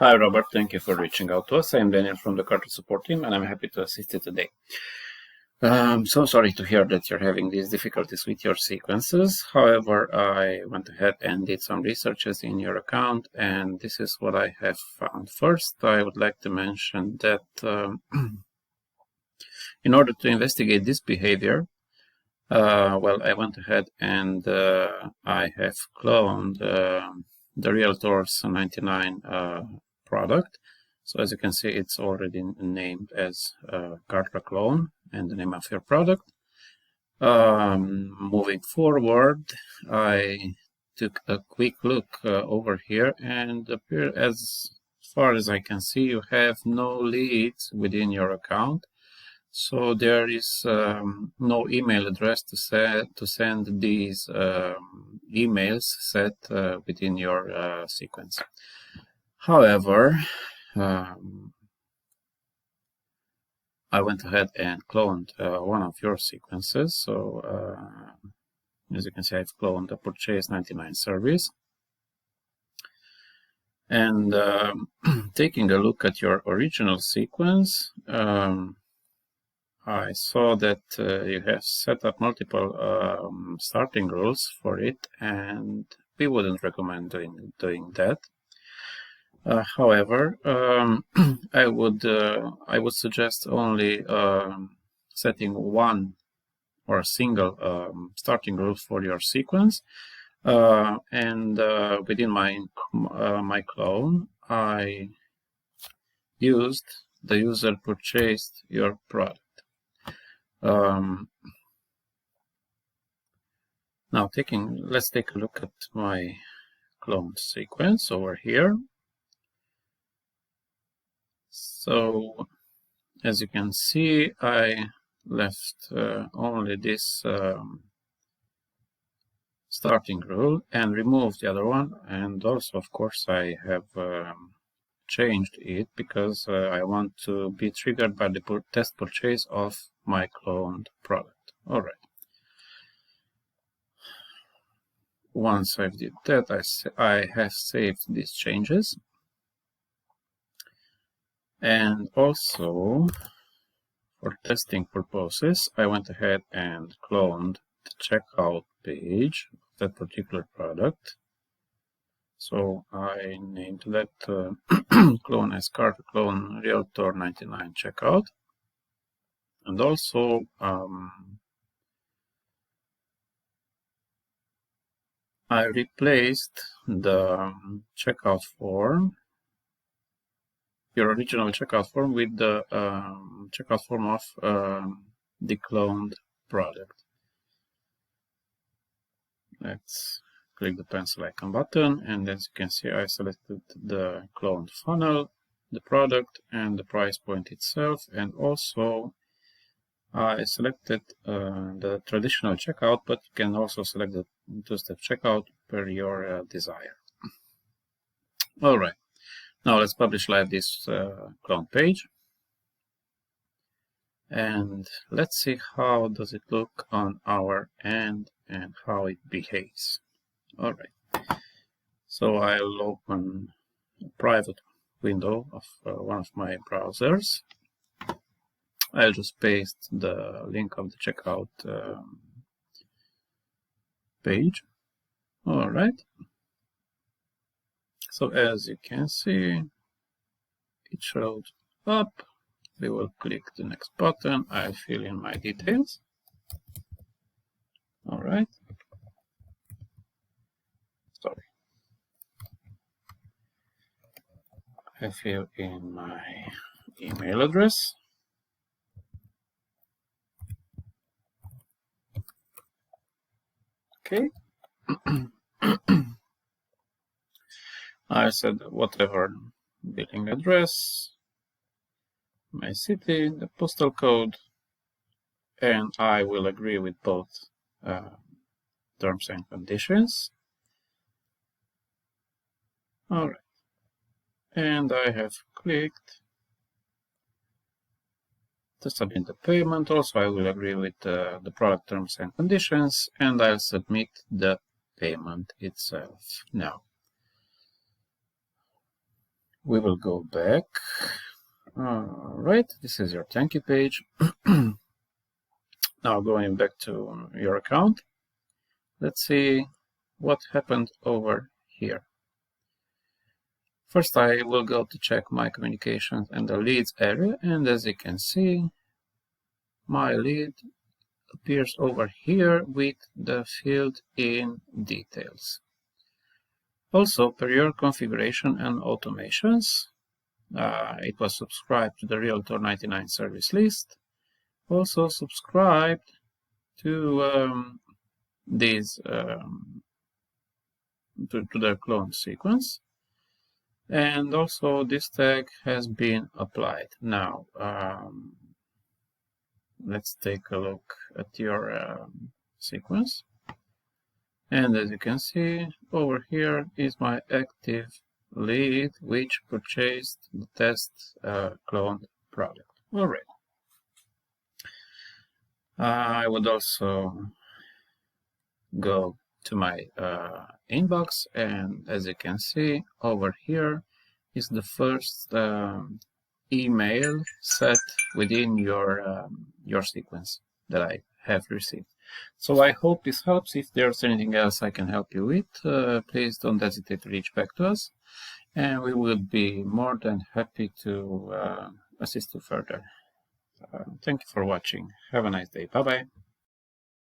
Hi, Robert. Thank you for reaching out to us. I'm Daniel from the Carter support team, and I'm happy to assist you today. So sorry to hear that you're having these difficulties with your sequences. However, I went ahead and did some researches in your account, and this is what I have found. First, I would like to mention that in order to investigate this behavior, well, I went ahead and I have cloned the Realtors 99 product. So as you can see, it's already named as Carter clone and the name of your product. Moving forward, I took a quick look over here, and as far as I can see, you have no leads within your account. So there is no email address to send these emails set within your sequence. However, I went ahead and cloned one of your sequences. So as you can see, I've cloned the Purchase 99 service. And taking a look at your original sequence, I saw that you have set up multiple starting rules for it, and we wouldn't recommend doing that. However, I would suggest only setting one or a single starting rule for your sequence, and within my clone, I used the user purchased your product. Now let's take a look at my cloned sequence over here. So as you can see, I left only this starting rule and removed the other one, and also of course I have changed it because I want to be triggered by the test purchase of my cloned product. All right. Once I did that, I have saved these changes. And also, for testing purposes, I went ahead and cloned the checkout page of that particular product. So I named that clone as Carter clone Realtor 99 checkout. And also, I replaced the checkout form, your original checkout form, with the checkout form of the cloned product. Let's click the pencil icon button, and as you can see, I selected the cloned funnel, the product, and the price point itself, and also I selected the traditional checkout, but you can also select the two-step checkout per your desire. All right, now let's publish live this clone page, and let's see how does it look on our end and how it behaves. All right, so I'll open a private window of one of my browsers. I'll just paste the link of the checkout page. All right. So as you can see, it showed up. We will click the next button. I'll fill in my details. All right. Sorry. I fill in my email address. Okay. I said whatever billing address, my city, the postal code, and I will agree with both terms and conditions. All right. And I have clicked to submit the payment. Also, I will agree with the product terms and conditions, and I'll submit the payment itself now. We will go back. Alright, this is your thank you page. Now going back to your account, let's see what happened over here. First, I will go to check my communications and the leads area, and as you can see, my lead appears over here with the field in details. Also, per your configuration and automations, it was subscribed to the Realtor 99 service list. Also subscribed to these to their clone sequence, and also this tag has been applied. Now let's take a look at your sequence, and as you can see, over here is my active lead which purchased the test cloned product. Alright. I would also go to my inbox, and as you can see, over here is the first email set within your sequence that I have received. So I hope this helps. If there's anything else I can help you with, please don't hesitate to reach back to us, and we will be more than happy to assist you further. Thank you for watching. Have a nice day. Bye-bye.